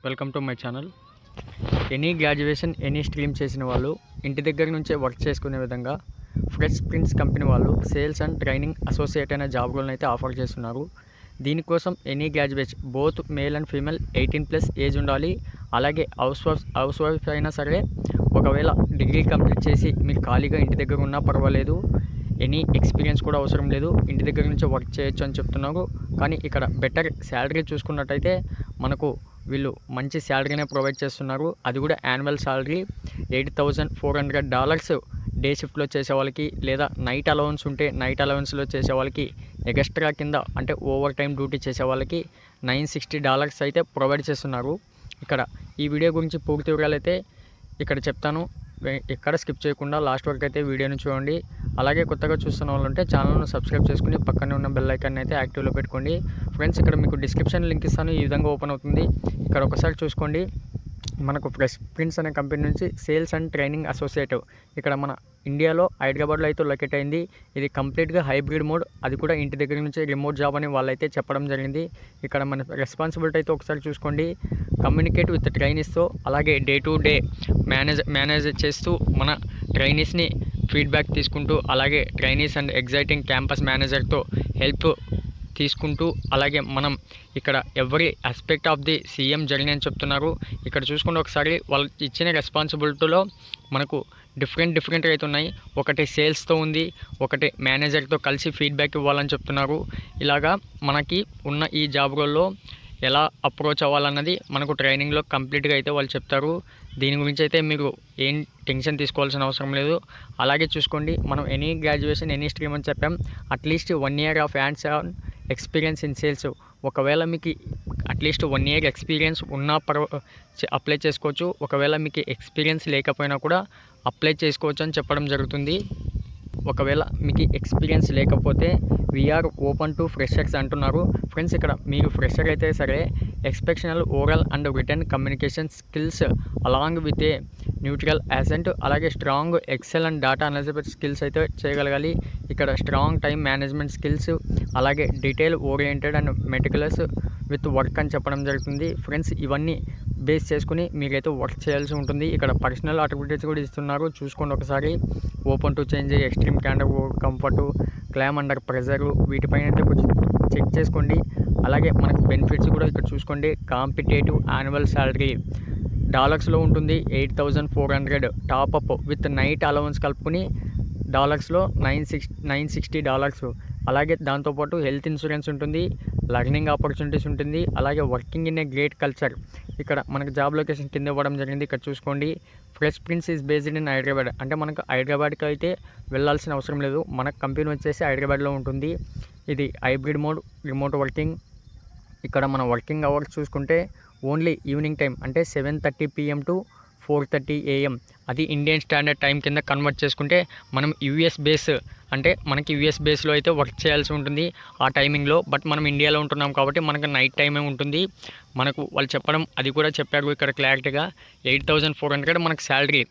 Welcome to my channel. Any graduation any stream చేసిన వాళ్ళు ఇంటి దగ్గర నుంచే వర్క్ చేసుకునే విధంగా ఫ్రెష్ ప్రిన్స్ కంపెనీ వాళ్ళు సేల్స్ అండ్ ట్రైనింగ్ అసోసియేట్ అనే జాబ్ రోల్ని అయితే ఆఫర్ చేస్తున్నారు. దీనికోసం any graduate both male and female 18+ age ఉండాలి. అలాగే హౌస్ వైఫ్ అయినా సరే, ఒకవేళ డిగ్రీ కంప్లీట్ చేసి మీరు ఖాళీగా ఇంటి దగ్గర ఉన్నా పర్వాలేదు, ఎనీ ఎక్స్పీరియన్స్ కూడా అవసరం లేదు, ఇంటి దగ్గర నుంచే వర్క్ చేయొచ్చు అని చెప్తున్నారు. కానీ ఇక్కడ బెటర్ శాలరీ చూసుకున్నట్టయితే మనకు వీళ్ళు మంచి శాలరీనే ప్రొవైడ్ చేస్తున్నారు. అది కూడా యాన్యువల్ శాలరీ $8,400 డే షిఫ్ట్లో చేసే వాళ్ళకి, లేదా నైట్ అలవెన్స్ ఉంటే నైట్ అలవెన్స్లో చేసే వాళ్ళకి, ఎక్స్ట్రా కింద అంటే ఓవర్ టైం డ్యూటీ చేసే వాళ్ళకి $960 అయితే ప్రొవైడ్ చేస్తున్నారు. ఇక్కడ ఈ వీడియో గురించి పూర్తి వివరాలు అయితే ఇక్కడ చెప్తాను. ఎక్కడ స్కిప్ చేయకుండా లాస్ట్ వరకు అయితే వీడియోని చూడండి. అలాగే కొత్తగా చూస్తున్న వాళ్ళు ఉంటే ఛానల్ను సబ్స్క్రైబ్ చేసుకుని పక్కనే ఉన్న బెల్ ఐకాన్ అయితే యాక్టివ్లో పెట్టుకోండి. ఫ్రెండ్స్, ఇక్కడ మీకు డిస్క్రిప్షన్ లింక్ ఇస్తాను, ఈ విధంగా ఓపెన్ అవుతుంది. ఇక్కడ ఒకసారి చూసుకోండి. మనకు ఫ్రెష్ ప్రిన్స్ అనే కంపెనీ నుంచి సేల్స్ అండ్ ట్రైనింగ్ అసోసియేట్ ఇక్కడ మన ఇండియాలో హైదరాబాద్లో అయితే లొకేట్ అయింది. ఇది కంప్లీట్గా హైబ్రిడ్ మోడ్, అది కూడా ఇంటి దగ్గర నుంచి రిమోట్ జాబ్ అని వాళ్ళైతే చెప్పడం జరిగింది. ఇక్కడ మన రెస్పాన్సిబిలిటీ అయితే ఒకసారి చూసుకోండి. కమ్యూనికేట్ విత్ ట్రైనీస్తో, అలాగే డే టు డే మేనేజ్ చేస్తూ మన ట్రైనీస్ని ఫీడ్బ్యాక్ తీసుకుంటూ, అలాగే ట్రైనీస్ అండ్ ఎగ్జైటింగ్ క్యాంపస్ మేనేజర్తో హెల్ప్ తీసుకుంటూ, అలాగే మనం ఇక్కడ every aspect of the CM journey అని చెప్తున్నారు. ఇక్కడ చూసుకుంటే ఒకసారి వాళ్ళు ఇచ్చిన రెస్పాన్సిబిలిటీలో మనకు డిఫరెంట్ అయితే ఉన్నాయి. ఒకటి సేల్స్తో ఉంది, ఒకటి మేనేజర్తో కలిసి ఫీడ్బ్యాక్ ఇవ్వాలని చెప్తున్నారు. ఇలాగా మనకి ఉన్న ఈ జాబ్ రోల్లో ఎలా అప్రోచ్ అవ్వాలన్నది మనకు ట్రైనింగ్లో కంప్లీట్గా అయితే వాళ్ళు చెప్తారు. దీని గురించి అయితే మీరు ఏం టెన్షన్ తీసుకోవాల్సిన అవసరం లేదు. అలాగే చూసుకోండి, మనం ఎనీ గ్రాడ్యుయేషన్ ఎనీ స్ట్రీమ్ అని చెప్పాం. At least 1 year of hands on experience in sales, ఒకవేళ మీకు అట్లీస్ట్ 1 year ఎక్స్పీరియన్స్ ఉన్నా అప్లై చేసుకోవచ్చు. ఒకవేళ మీకు ఎక్స్పీరియన్స్ లేకపోయినా కూడా అప్లై చేసుకోవచ్చు అని చెప్పడం జరుగుతుంది. ఒకవేళ మీకు ఎక్స్పీరియన్స్ లేకపోతే వీఆర్ ఓపెన్ టు ఫ్రెషర్స్ అంటున్నారు. ఫ్రెండ్స్, ఇక్కడ మీరు ఫ్రెషర్ అయితే సరే, exceptional oral and written communication skills along with a neutral accent, అలాగే strong Excel and data analysis skills అయితే చేయగలగాలి. ఇక్కడ స్ట్రాంగ్ టైం మేనేజ్మెంట్ స్కిల్స్, అలాగే detail oriented and meticulous with work అని చెప్పడం జరుగుతుంది. ఫ్రెండ్స్, ఇవన్నీ బేస్ చేసుకుని మీరైతే వర్క్ చేయాల్సి ఉంటుంది. ఇక్కడ పర్సనల్ అట్రిబ్యూట్స్ కూడా ఇస్తున్నారు, చూసుకోండి ఒకసారి. Open to change, extreme క్యాండర్ comfort, claim under pressure, వీటిపైన అయితే కొంచెం చెక్ చేసుకోండి. అలాగే మనకు బెనిఫిట్స్ కూడా ఇక్కడ చూసుకోండి. కాంపిటేటివ్ యాన్యువల్ శాలరీ డాలర్స్లో ఉంటుంది, 8,400 టాప్అప్ విత్ నైట్ అలవెన్స్ కలుపుకొని డాలర్స్లో $960. అలాగే దాంతోపాటు హెల్త్ ఇన్సూరెన్స్ ఉంటుంది, లర్నింగ్ ఆపర్చునిటీస్ ఉంటుంది, అలాగే working in a great culture. ఇక్కడ మనకు జాబ్ లొకేషన్ కింద ఇవ్వడం జరిగింది. ఇక్కడ చూసుకోండి, fresh prince is based in Hyderabad. అంటే మనకు హైదరాబాద్కి అయితే వెళ్ళాల్సిన అవసరం లేదు, మన కంపెనీ వచ్చేసి హైదరాబాద్లో ఉంటుంది. ఇది హైబ్రిడ్ మోడ్, రిమోట్ వర్కింగ్. ఇక్కడ మన వర్కింగ్ అవర్స్ చూసుకుంటే ఓన్లీ ఈవినింగ్ టైం, అంటే 7:30 PM to 4:30 AM. అది ఇండియన్ స్టాండర్డ్ టైం కింద కన్వర్ట్ చేసుకుంటే మనం యూఎస్ బేస్, అంటే మనకి యూఎస్ బేస్లో అయితే వర్క్ చేయాల్సి ఉంటుంది ఆ టైమింగ్లో. బట్ మనం ఇండియాలో ఉంటున్నాం కాబట్టి మనకు నైట్ టైమే ఉంటుంది. మనకు వాళ్ళు చెప్పడం అది కూడా చెప్పారు ఇక్కడ క్లారిటీగా. 8,400 మనకు శాలరీ,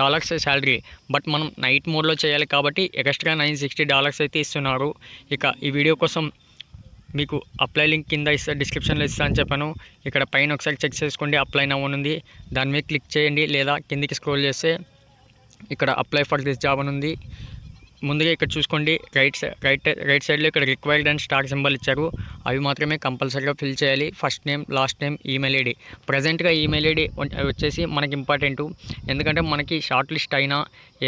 డాలర్స్ శాలరీ, బట్ మనం నైట్ మోడ్లో చేయాలి కాబట్టి ఎక్స్ట్రా $960 అయితే ఇస్తున్నారు. ఇక ఈ వీడియో కోసం మీకు అప్లై లింక్ కింద డిస్క్రిప్షన్లో ఇస్తా అని చెప్పాను. ఇక్కడ పైన ఒకసారి చెక్ చేసుకోండి, అప్లై నౌ ఉంది, దాని మీద క్లిక్ చేయండి, లేదా కిందికి స్క్రోల్ చేస్తే ఇక్కడ అప్లై ఫర్ దిస్ జాబ్ అని ఉంది. ముందుగా ఇక్కడ చూసుకోండి, రైట్ సైడ్లో ఇక్కడ రిక్వైర్డ్ అండ్ స్టార్ సింబల్ ఇచ్చారు. అవి మాత్రమే కంపల్సరీగా ఫిల్ చేయాలి. First name, last name, email ID. ప్రజెంట్గా ఈమెయిల్ ఐడి వచ్చేసి మనకి ఇంపార్టెంట్, ఎందుకంటే మనకి షార్ట్ లిస్ట్ అయినా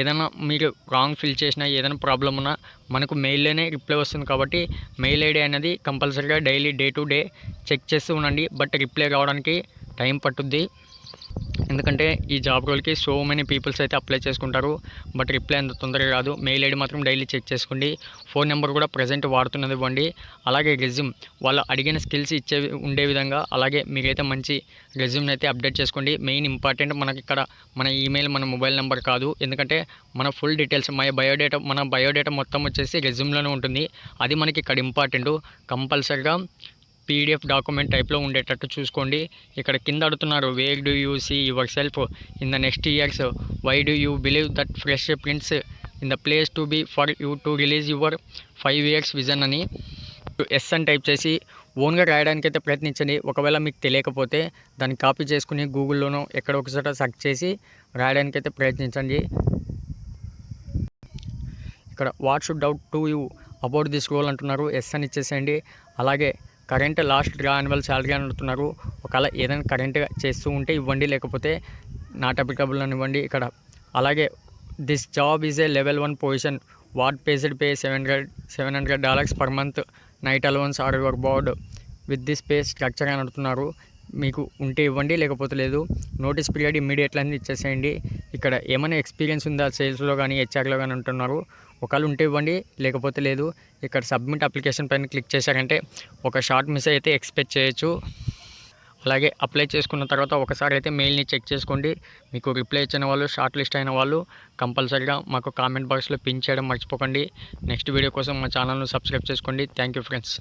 ఏదైనా మీరు రాంగ్ ఫిల్ చేసినా ఏదైనా ప్రాబ్లం ఉన్నా మనకు మెయిల్లోనే రిప్లై వస్తుంది. కాబట్టి మెయిల్ ఐడి అనేది కంపల్సరీగా daily day to day check చేస్తూ ఉండండి. బట్ రిప్లై రావడానికి టైం పట్టుద్ది, ఎందుకంటే ఈ జాబ్ రోల్కి సో మెనీ పీపుల్స్ అయితే అప్లై చేసుకుంటారు. బట్ రిప్లై అంత తొందరగా రాదు. మెయిల్ ఐడి మాత్రం డైలీ చెక్ చేసుకోండి. ఫోన్ నెంబర్ కూడా ప్రజెంట్ వాడుతున్నది ఇవ్వండి. అలాగే రెజ్యూమ్, వాళ్ళు అడిగిన స్కిల్స్ ఉండే విధంగా, అలాగే మీరైతే మంచి రెజ్యూమ్ని అయితే అప్డేట్ చేసుకోండి. మెయిన్ ఇంపార్టెంట్ మనకి ఇక్కడ మన ఈమెయిల్, మన మొబైల్ నెంబర్ కాదు, ఎందుకంటే మన ఫుల్ డీటెయిల్స్, మన బయోడేటా మొత్తం వచ్చేసి రెజ్యూమ్లోనే ఉంటుంది. అది మనకి ఇక్కడ ఇంపార్టెంట్. కంపల్సరిగా PDF డాక్యుమెంట్ టైప్లో ఉండేటట్టు చూసుకోండి. ఇక్కడ కింద అడుగుతున్నారు, where do you see yourself in the next years, why do you believe that fresh prince in the place to be for you to release your 5 years vision అని yes అని type చేసి ఓన్గా రాయడానికైతే ప్రయత్నించండి. ఒకవేళ మీకు తెలియకపోతే దాన్ని copy చేసుకుని గూగుల్లోనో ఎక్కడో ఒక చోట సెర్చ్ చేసి రాయడానికైతే ప్రయత్నించండి. ఇక్కడ what should doubt to you about this role అంటున్నారు. ఎస్ అని ఇచ్చేసేయండి. అలాగే current last draw annual salary అని అంటున్నారు. ఒకవేళ ఏదైనా కరెంట్గా చేస్తూ ఉంటే ఇవ్వండి, లేకపోతే నాట్ అప్లికబుల్ అని ఇవ్వండి ఇక్కడ. అలాగే this job is a level 1 position what paced pay $700 per month night allowance are your board with this pay structure అని అంటున్నారు. మీకు ఉంటే ఇవ్వండి, లేకపోతే లేదు. నోటీస్ పీరియడ్ ఇమ్మీడియట్లీ అని ఇచ్చేసేయండి. ఇక్కడ ఏమైనా ఎక్స్పీరియన్స్ ఉందా సేల్స్లో కానీ హెచ్ఆర్లో కానీ అంటున్నారు. ఒకవేళ ఉంటే ఇవ్వండి, లేకపోతే లేదు. ఇక్కడ సబ్మిట్ అప్లికేషన్ పైన క్లిక్ చేశారంటే ఒక షార్ట్ మిస్ అయితే ఎక్స్పెక్ట్ చేయొచ్చు. అలాగే అప్లై చేసుకున్న తర్వాత ఒకసారి అయితే మెయిల్ని చెక్ చేసుకోండి. మీకు రిప్లై ఇచ్చిన వాళ్ళు, షార్ట్ లిస్ట్ అయిన వాళ్ళు కంపల్సరీగా మాకు కామెంట్ బాక్స్లో పిన్ చేయడం మర్చిపోకండి. నెక్స్ట్ వీడియో కోసం మా ఛానల్ను సబ్స్క్రైబ్ చేసుకోండి. Thank you friends.